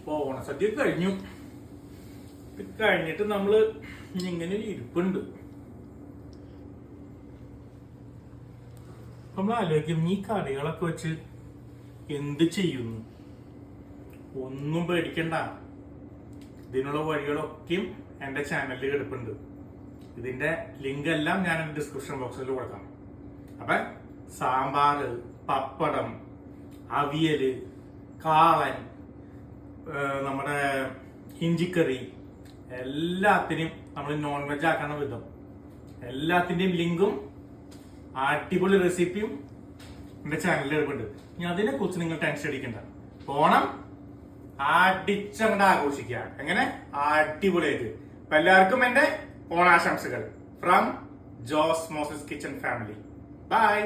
ഇപ്പൊ ഓണസദ്യ കഴിഞ്ഞു. കഴിഞ്ഞിട്ട് നമ്മള് ഇങ്ങനെ ഒരു ഇരിപ്പുണ്ട്. നമ്മൾ ആലോചിക്കും ഈ കറികളൊക്കെ വെച്ച് എന്ത് ചെയ്യുന്നു. ഒന്നും പേടിക്കണ്ട, ഇതിനുള്ള വഴികളൊക്കെയും എന്റെ ചാനലിൽ കിടപ്പുണ്ട്. ഇതിന്റെ ലിങ്ക് എല്ലാം ഞാൻ എന്റെ ഡിസ്ക്രിപ്ഷൻ ബോക്സിൽ കൊടുക്കാം. അപ്പൊ സാമ്പാറ്, പപ്പടം, അവിയല്, കാളൻ, നമ്മുടെ ഇഞ്ചിക്കറി, എല്ലാത്തിനും നമ്മൾ നോൺ വെജ് ആക്കണ വിധം എല്ലാത്തിന്റെയും ലിങ്കും അടിപൊളി റെസിപ്പിയും എന്റെ ചാനലിൽ എടുപ്പുണ്ട്. ഇനി അതിനെ കുറിച്ച് നിങ്ങൾ ടെൻഷൻ അടിക്കണ്ട. ഓണം അടിച്ചങ്ങോട്ട് ആഘോഷിക്കുക. എങ്ങനെ അടിപൊളിയായിട്ട്. അപ്പൊ എല്ലാവർക്കും എന്റെ ഓണാശംസകൾ from Jose Moses kitchen family. By.